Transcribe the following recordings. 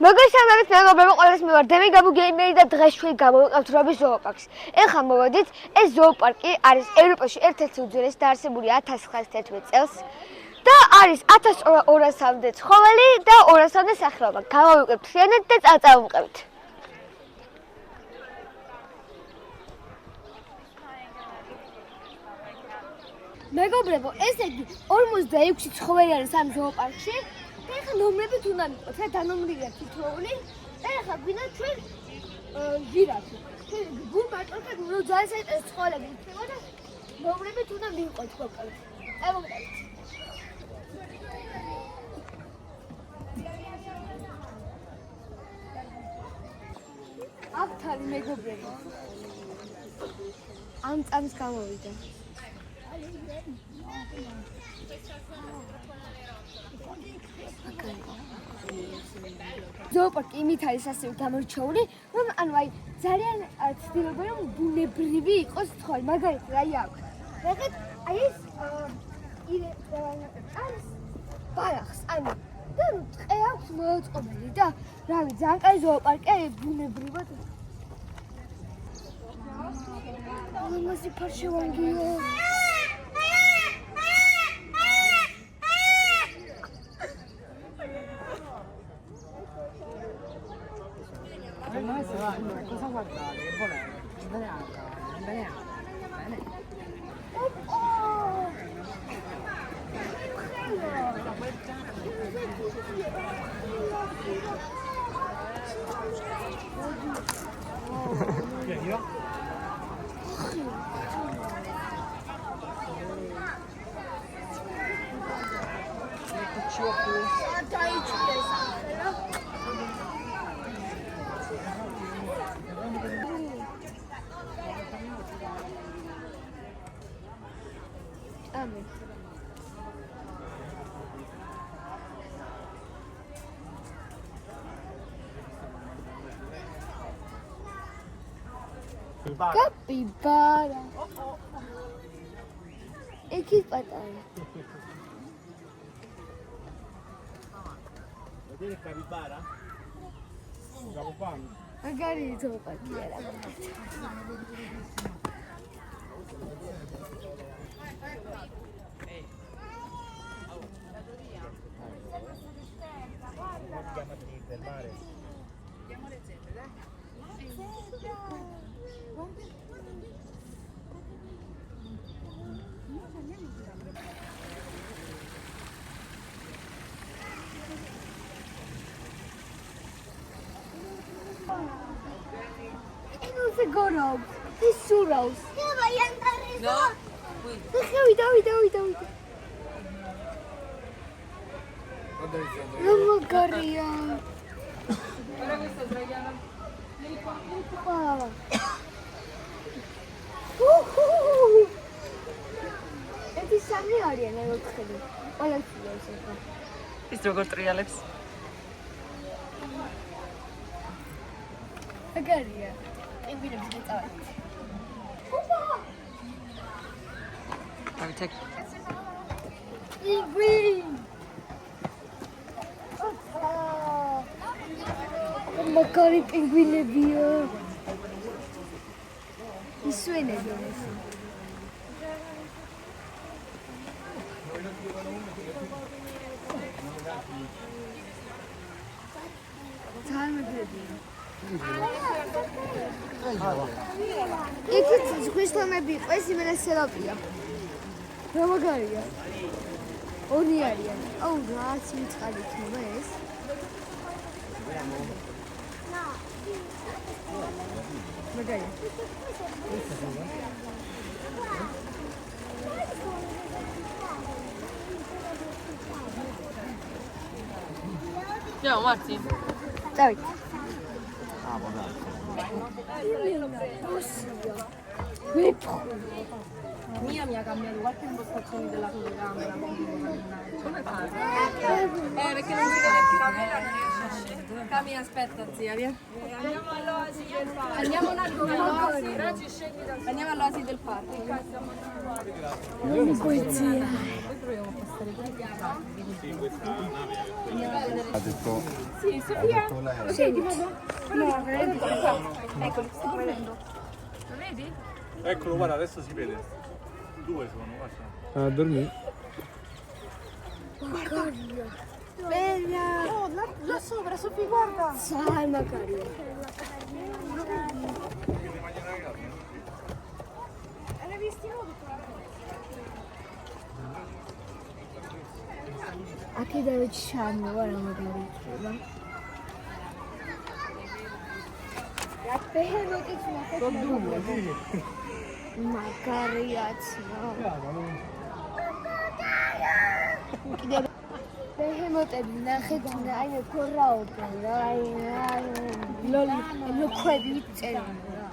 მოგესალმებით მეგობრებო, ყველას მივარდები გაბუგეიმერი და დღეს ჩვენ გამოვიყავთ რობის ზოოპარკს. ეხლა მოვედით, ეს ზოოპარკი არის ევროპაში ერთ-ერთი უძველესი დაარსებული 1911 წელს და არის 1200-მდე ცხოველი და 200-მდე სახეობა. გამოვიყევთ ფრენად და წავუყევით. მეგობრებო, ესე იგი 46 ცხოველი არის ამ ზოოპარკში. ეხლა ნომრებით უნდა მიყოთ, რა დანომრილია თითოეული. ეხლა გვინდა ჩვენ ვირათი. ჩვენ გულმარტყალად რომ ძალიან საინტერესო ცხოველები იქნება და ნომრებით უნდა მიყოთ კონკრეტულად. წავუყევით. აქ არის მეგობრებო. ამ წამს გამოვიდა. ზოოპარკი იმით არის ასევე გამორჩეული, რომ ძალიან ცდილობენ რომ ბუნებრივი იყოს ცხოველი, მაგალითად აი აქ. ნახეთ, აი ეს არის ბალახს, ანუ და ტყე აქვს მოწყობილი და რავი, ძალიან კაი ზოოპარკია ბუნებრივად. ამაზე ფარშევანგია. cosa guardare? Che volete? Andare Amen. Capibara. Εκεί πατάει. Vedete il capibara? Un capopano? Magari il tuo partiera. Del mare. Vediamo le zebre, dai. E non si gorobs, si suros. Io voglio andare No? Uite. Non magaria. Guarda questa sdraiata. Guarda. E ti sembri aria nello schermo? Guarda il figlio. ის როგორ ტრიალებს? Magaria. E quindi bisogna stare. დავით. Il green. Magari pinguinebia. I suene adesso. Time e questo a me questi me ne serapia. Non magari. Ogni aria. Oh, grazie, mi scade che questo. Magari. Andiamo Marti. Dai. Mia mi ha cambiato qualche impostazione della fotocamera. Come fai? Perché non si vede più la camera, non riesce a scendere. Acá mi aspettaci, via. Andiamo all'oasi del parco. Ha detto Sì, Sofia. Senti. Eccolo, sto correndo. Lo vedi? Eccolo, guarda, adesso si vede. Due sono, guarda. a dormire. Bella. Oh, là sopra, Sofia, guarda. Salma carina. L'hai visto in nudo? Aqui deve te chamar agora, Margarida. Já perreu que tinha Macaria. Behemothები ნახეთ აი ქორაობენ რა აი ლოქვები წერენ რა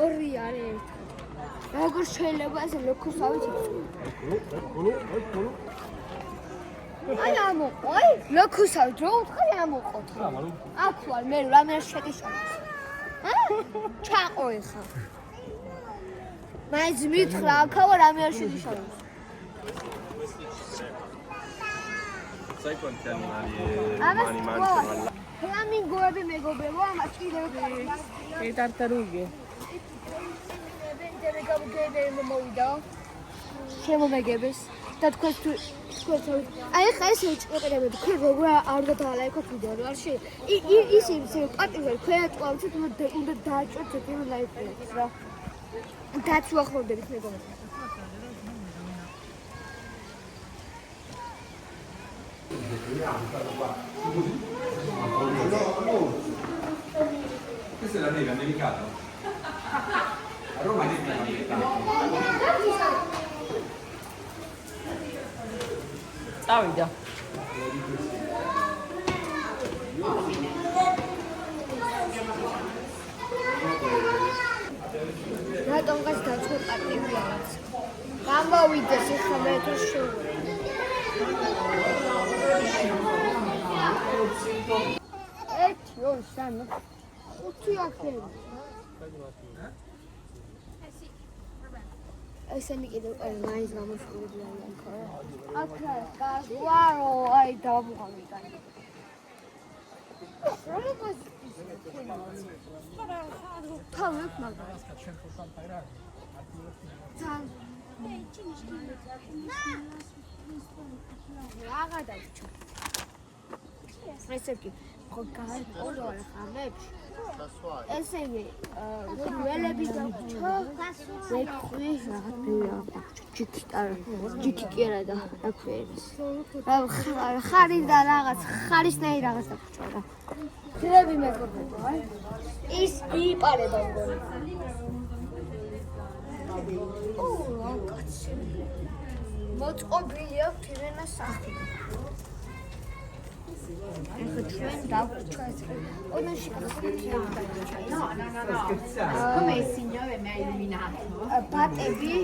ორი არის ერთად როგორ შეიძლება ეს ლოქოსავით აი ამოყო აი ლოქოსავით რო უთხარი ამოყოთ აქ ვარ მე რამე შეკიშონოს ჩაყოი ხა მაინც მითხრა აქა რამე შეკიშონოს Sai quanti animali mangiano? Flamingoები მეგობრებო, ამას კიდევ E tartarughe. მე მოვიდა. შემომეგებეს და თქვენ აი ხა ეს ეჭვებები თქვენ როგორ არ გადაალაიქოთ ვიდეო რა შე ისე პატივი ქვეატყავთ უნდა დააჭოთ ეს ლაიფს რა დაწუახლოვდებით მეგობრებო Questa è la neve, ha nevicato? A Roma nevica non nevicato. Წავიდა. რატომ გას დაწუყატები არის? გამოვიდეს ახლა მე თუ შევიდე. ერთი, ორი, სამი, ხუთი აქეა. ესენი კიდევ მაინც გამოშურები არიან ხო? აქ გაგვარო, აი დავუღამი. თავებს მაგას. თან. რაღა დავჭო. ესეთი ხო გაიყოლო რა ხამებში. ესენი ველები დავჭო. ვექვი რაღაც დავჭო. ჯიქი კი არა და აქვერის. ხარი და რაღაც ხარისნაირი რაღაც დავჭო რა. ძრები მეგობრებო, აი. ის იპარება მგონი. მოწყობილი აქვს თირენა სახით. ეხლა ჩვენ დავჭა ეს. ოდენში Come il signore mi ha illuminato. ბატები.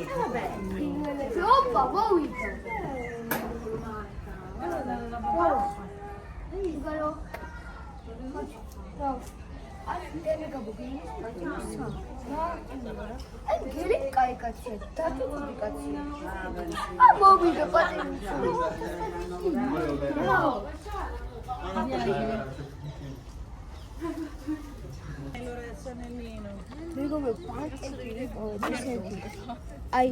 ფრინველები. ოპა, მოვიდა. გალო. აი, დემე გაბუგინი. აი, გელი კაი კაცია, დათული კაცია. აი, მოვიდა ბატები. მეგობრებო, ბატები ესეთი. აი,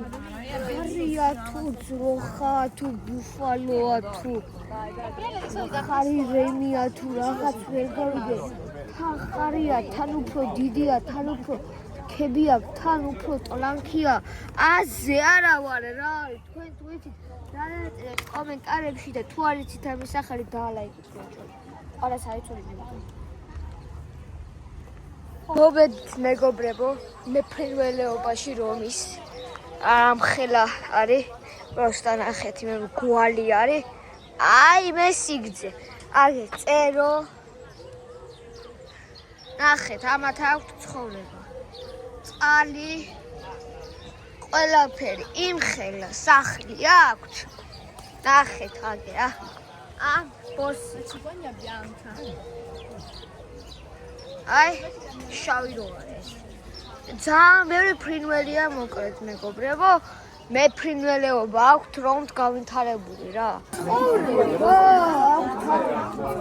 ხარია თუ ძროხა თუ ბუფალოა თუ ხარი რემია თუ რაღაც ვერ გავიგე. ხარია თან უფრო დიდია, თან უფრო ქები აქვს, თან უფრო ტლანქია. აზე არა ვარ რა არის თქვენ თუ იცით რა დაწერეთ კომენტარებში და თუ არ იცით ამის ახალი დაალაიქეთ ბიჭო. ყველა საერთოდ მოვედით მეგობრებო, მე ფრინველეობაში რომის ამხელა არის, პროსტა ნახეთ მე გვალი არის. აი მე სიგძე. აი წერო. ნახეთ, ამათ აქვს ცხოვრება. წყალი, ყველაფერი, იმხელა, სახლი აქვს. ნახეთ, აგე, Borsa. Cicogna bianca. Ai, შავი რო არის. ძალიან ბევრი ფრინველია მოკლედ მეგობრებო. მე ფრინველეობა აქვთ რომ გავითარებული რა.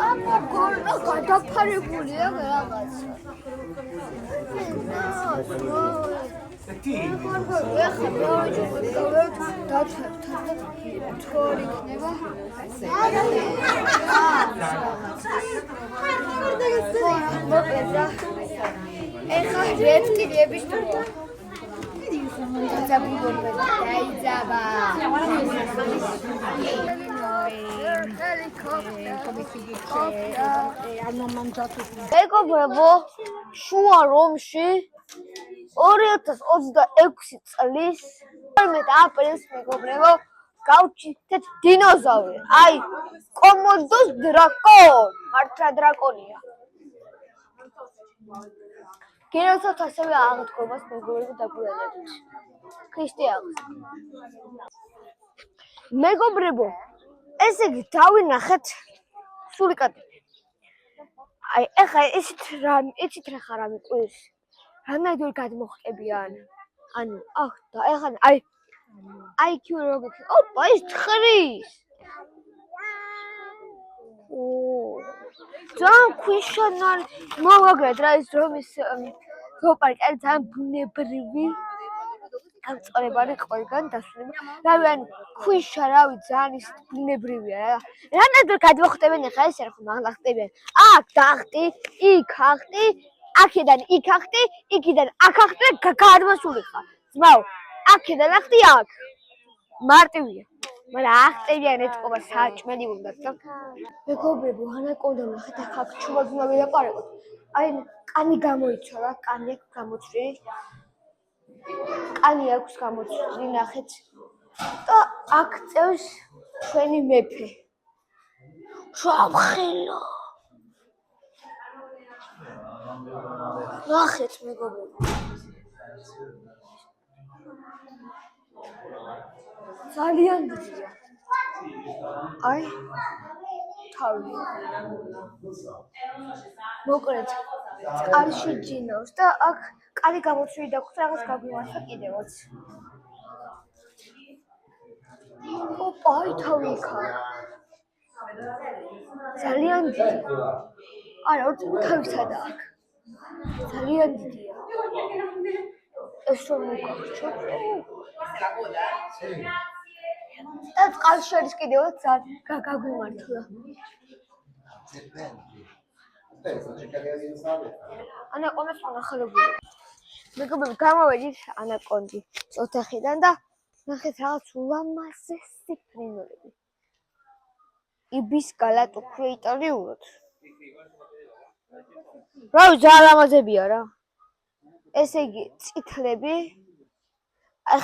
აბა გორნა გადაფარებულია რაღაცა. ეხლა მეორე თორ იქნება. ეხლა რეპტილიების თორა. დაიძაბა. მეგობრებო, შუა რომში 2026 წლის 12 აპრილს მეგობრებო გავჩითეთ დინოზავრი. აი, კომოდოს დრაკონ, მართლა დრაკონია. გინოსაც ასევე აღდგომას მეგობრებო დაგვიანებით. ქრისტიანს. მეგობრებო, ესე იგი დავინახეთ სულიკატი. აი, ეხლა იცით რა ხარ ამიყვის. რამე გადმოხტებიან. ანუ, და ეხლა აი IQ როგორ ოპა ის თხრის. ძალიან ქვიშანარ მოვაგრეთ რა ის რომ ის ზოოპარკი არის ძალიან ბუნებრივი გამწყრებარი ყველგან დასვენება. რავი ანუ ქვიშა რავი ძალიან ის ბუნებრივია რა. რანაირად გადმოხტებიან ახლა ეს არ ხომ აღხტებიან. აქ დახტი, იქ ახტი, აქედან იქ ახტი, იქიდან აქ ახტი და გადმოსულიყა. ძმაო, აქედან ახტი აქ. მარტივია. მაგრამ ახტებიან ეთყობა საჭმელი უნდა და მეგობრებო, ანაკონდა ნახეთ აქ ჩუმად უნდა ვილაპარაკოთ. აი, კანი გამოიცვალა, კანი აქვს გამოცვლილი. კანი აქვს გამოცვლილი, ნახეთ. და აქ წევს ჩვენი მეფე. შამხელა. ნახეთ მეგობრებო. ძალიან დიდია. აი, თავი. მოკლედ, წყალში ჯინავს და აქ კანი გამოცვლილი დაგვწა რაღაც გაგვიმართვა კიდევაც. ოპა, აი თავი იქა. ძალიან დიდი. არა, თავი სადა აქ. ძალიან დიდია. ეს რომ მოგახშო. და წყალში არის კიდევაც ძალიან გაგვიმართლა. ანაკონდას მონახულებული. მეგობრებო, გამოვედით ანაკონდი ოთახიდან და ნახეთ რაღაც ულამაზესი ფრინველები. იბის გალაქტიკურიუტარიულად. რავი, ძალიან ლამაზებია რა. ესე იგი, წითლები.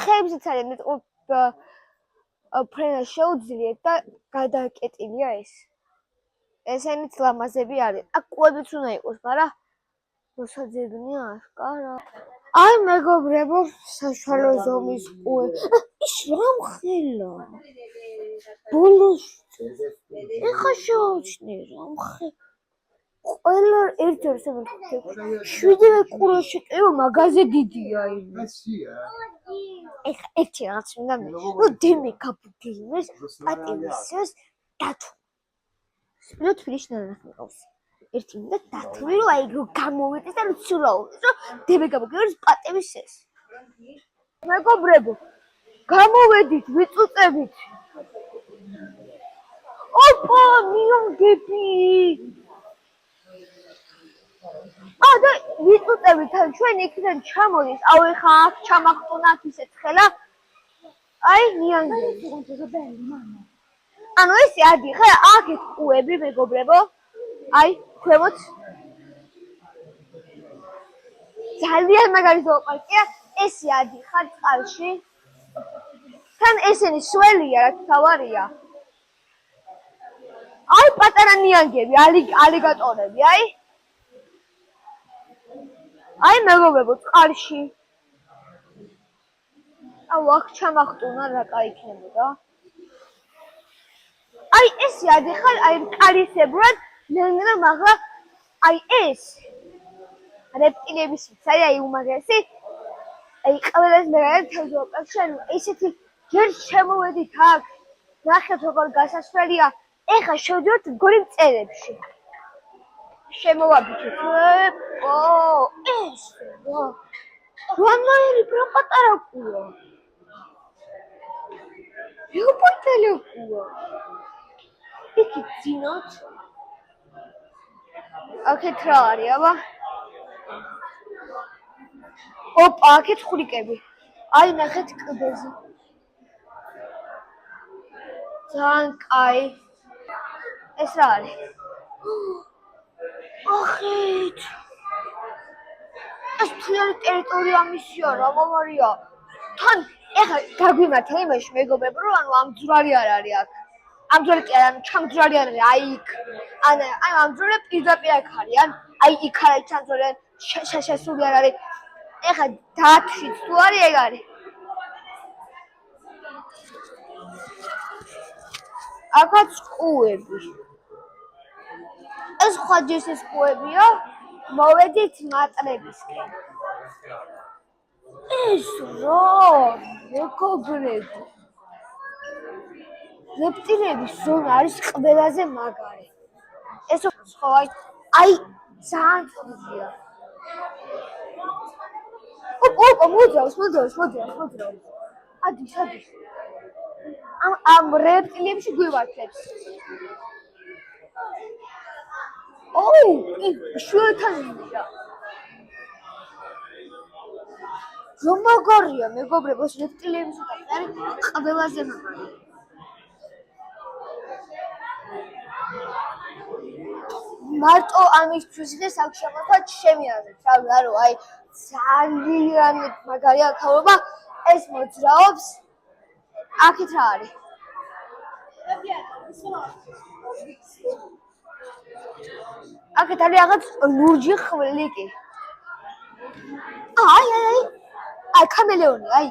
ხეებზეც არის მეტყო ფრენა შეუძლიათ და გადაკეტილია ეს. ესენიც ლამაზები არის. აქ კუებიც უნდა იყოს, მაგრამ მოსაძებნია აშკარა. აი მეგობრებო, საშუალო ზომის კუე. ის რამხელა. ბოლოს ეხა შევაჩნი რამხე. ყველა ერთ-ერთ შვიდივე კურო შეკევა მაგაზე დიდია იმის. ეხა ერთი რაღაც უნდა მე. ნუ დემე გაბუგილოს პატივისს დათო. სპილო თბილისში ნახავს. ერთი უნდა დათვლი რომ აი რომ გამოვიდეს და ცურაოს რომ დემე გაბუგილოს პატივისს. მეგობრებო, გამოვედით ვიწუწებით. ოპა, მიონგები. და ვიწუწებით ან ჩვენ იქიდან ჩამოდის. აუ ეხა აქ ჩამახტუნა ისეთ ხელა. აი ნიანგი. ანუ ესე ადიხა აქეთ კუები მეგობრებო. აი ქვემოთ. ძალიან მაგარი ზოოპარკია. ესე ადიხა წყალში. თან ესენი სველია რა თავარია. აი პატარა ნიანგები, ალიგატორები, აი. აი მეგობრებო, წყალში. აუ აქ ჩამახტუნა რა კაი იქნებოდა. აი ეს ადიხარ აი კალისებრად ნენგრა მაგრამ აი ეს რეპტილიების საი აი უმაღლესი აი ყველაზე მეღარ თევზოოპერში ანუ ესეთი ჯერ შემოვედით აქ ნახეთ როგორ გასასვლელია ეხა შევდივართ გორი მწერებში შემოვაბიჯეთ ო ეს რამაერი პროპატარა კუა როპოტელო კუა იქი ძინოთ აქეთ რა არის აბა ოპა აქეთ ხვრიკები აი ნახეთ კლდეზე ძალიან კაი ეს რა არის ახეთ ეს თლიანი ტერიტორია მისია რა მომარია თან ეხლა გაგვიმართა იმაში მეგობრებო რომ ანუ ამ ძვრალი არ არის აქ ამ ძვრალი კი არა ანუ ჩამძვრალი არ არის აი იქ ან ამ ძვრალი პირდაპირ აქ არიან აი იქ არის ჩამძვრალი შესული არ არის ეხლა დათვით თუ არის ეგ არის აქაც კუები ეს სხვა ჯიშის კუებია მოვედით მატრებისკენ ეს რა მეგობრებო რეპტილიების ზონა არის ყველაზე მაგარი ეს სხვა აი ძალიან თბილია ოპა მოძრაობს ადის ამ რეპტილიებში გვივარდეთ ოუ შუათანია რომ მაგარია მეგობრებო ეს რეპტილიების ოთახი არის ყველაზე მაგარი მარტო ამისთვის ეს აქ შემოთვათ შემიაზეთ რავი არო აი ძალიან მაგარია ქალობა ეს მოძრაობს აქეთ რა არის აქეთ არის რაღაც ლურჯი ხვლიკი აი კამელეონი აი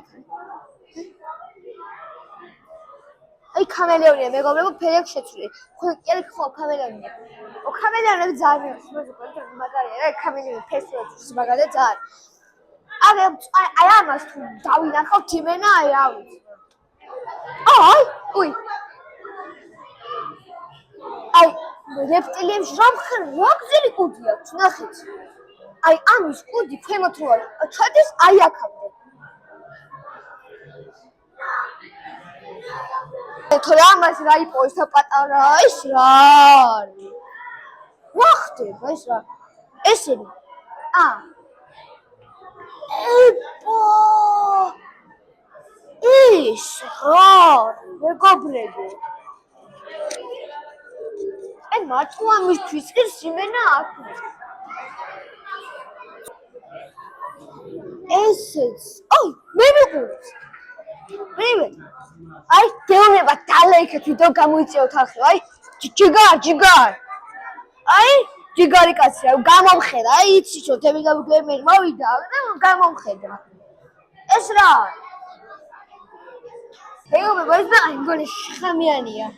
კამელეონია მეგობრებო ფერიქ შეცვლილი ხვლიკი ხო კამელეონია ო კამელეონები ძალიან მაგარია რა კამელეონი ფესტივალის მაგარია ძალიან აი ამას თუ დავინახავთ იმენა აი რა ვიცი უი აი რეპტილიებში რა გზელი კუდი აქვს ნახეთ აი ამის კუდი ქვემოთ რო არის ჩადის აი აქამდე თორე ამას რა იპოვეს და პატარა ის რა არის რა ხდება ეს რა ესენი ის რა მეგობრებო აი მარტო ამისთვის კი სიმენა აქვს ესეც აი მე მეგობრებს პრივეტ აი დეუნება დალაიქეთ ვიდეო გამოიწევთ ახლა აი ჯიგარ აი ჯიგარი კაცი რა გამომხედა აი იცი შოთები გამგემენ მოვიდა და გამომხედა ეს რა მეგობრებო ეს და მგონი შხამიანია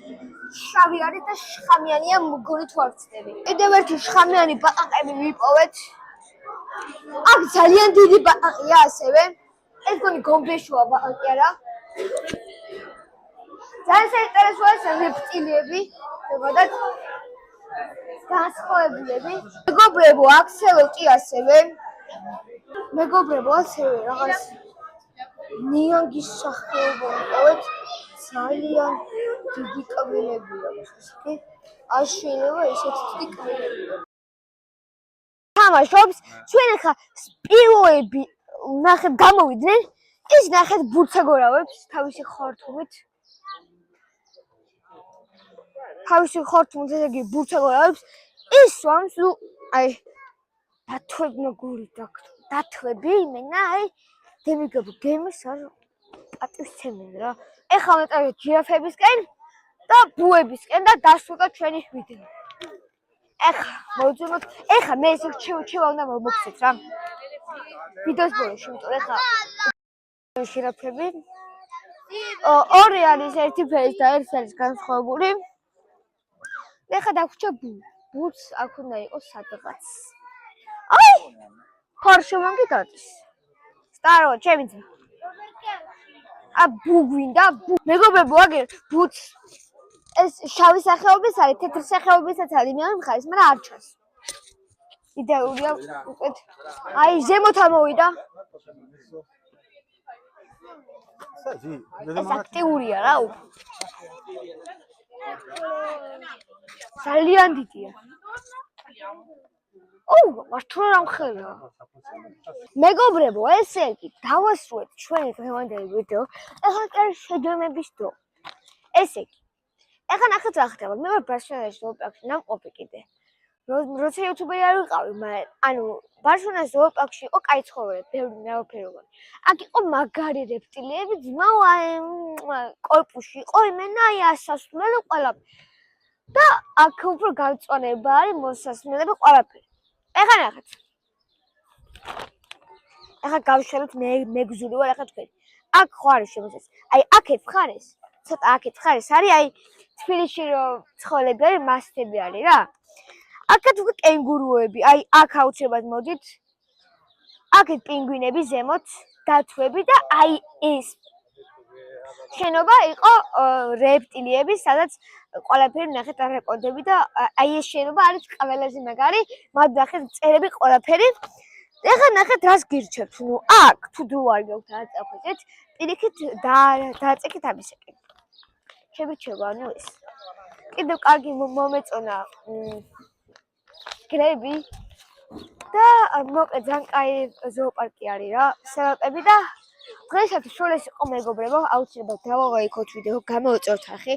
შავი არის და შხამიანია მგონი თუ არ ვწდები კიდევ ერთი შხამიანი ბაყაყები ვიპოვეთ აქ ძალიან დიდი ბაყაყია ასევე ეს მგონი გომბეშოა ბაყაყი არა ძალიან საინტერესოა რეპტილიები ზოგადად განსხვავებულები მეგობრებო აქსელოტი ასევე მეგობრებო ასევე რაღაც ნიანგის სახეობა ვიყავით ძალიან დიდი კბილებია ისე არ შეიძლება ესეთი დიდი კბილებია თამაშობს ჩვენ ახლა სპილოები ნახეთ გამოვიდნენ ის ნახეთ ბურცაგორავებს თავისი ხორთუმით ესე იგი ბურცაგორავებს ის სვამს ნუ აი დათვები იმენა აი დემიგებო გემის არ პატივცემენ რა ეხლა მეტყვით ჯირაფებისკენ და ბუებისკენ და დასრულდა ჩვენი ვიდეო ეხლა მოვძებნოთ ეხლა მე ესე რჩევა უნდა მოგცეთ რა ვიდეოს ბოლოში იმიტომ ეხლა ჟირაფები ორი არის ერთი ფერის და ერთი არის განსხვავებული ეხლა დაგვრჩა ბუთს აქ უნდა იყოს სადღაც. აი! ხორში მომგიტოდეს. სტარო, ჩემი ძმა. ბუგვინდა, მეგობრებო, აგერ ბუთს ეს შავი სახეობის არის, თეთრი სახეობისაც არის, იმავე მხარეს, მაგრამ არ ჩანს. იდეალურია უკეთ. აი, ზემოთ ამოვიდა. ეს აქტიურია რა უფრო. ძალიან დიდია. მართლა რა მხერია. მეგობრებო, ესე იგი, დავასრულეთ ჩვენი დღევანდელი ვიდეო. ეხლა კი არის შეჯამების დრო. ესე იგი, ეხლა ნახეთ რა ხდება. მე ვარ ბარსელონაში ზოოპარკში ნამყოფი კიდე. როცა იუთუბერი არ ვიყავი, მაგრამ ანუ ბარსელონას ზოოპარკში იყო კაი ცხოველები, ბევრი მრავალფეროვანი. აქ იყო მაგარი რეპტილიები, ძმაო, აი კორპუსში იყო იმენა აი ასასვლელი ყველაფერი. და აქ უფრო გამწვანება არის მოსასვლელები ყველაფერი. ეხლა ნახეთ. ეხლა გავშალოთ მეგზური ვარ ეხლა თქვენ. აქ ხო არის შემოსეს. აი აქეთ მხარეს, ცოტა აქეთ მხარეს არის აი თბილისში რომ ცხოველები არის, მასტები არის რა. აქეთ უკვე კენგურუები, აი აქ აუცილებლად მოდით. აქეთ პინგვინები ზემოთ, დათვები და აი ეს შენობა იყო რეპტილიები, სადაც ყველაფერი ნახეთ არაკოდები და აი ეს შენობა არის ყველაზე მაგარი, მათ ნახეთ წერები ყველაფერი. ეხლა ნახეთ რას გირჩევთ, ნუ აქ თუ დრო არ გაქვთ აწაფეთ, პირიქით დააწეკეთ ამისაკენ. შევირჩევა ნუ ეს. კიდევ კარგი მომეწონა გრები და მოკლედ ძალიან კაი ზოოპარკი არის რა, სელაპები და დღეისათვის სულ ეს იყო მეგობრებო, აუცილებლად დავალაიქოთ ვიდეო, გამოვიწევთ ახი.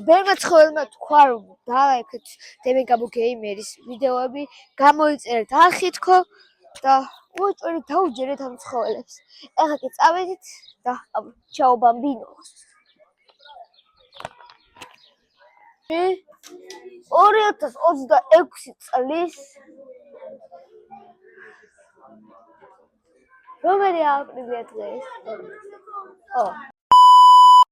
ბევრმა ცხოველმა თქვა რომ დალაიქეთ დემეგაბო გეიმერის ვიდეოები, გამოიწერეთ ახი თქო და უეჭველი დაუჯერეთ ამ ცხოველებს. ეხლა კი წავედით და ჩაო ბამბინოს. 2026 წლის რომელი აპრილია დღეს?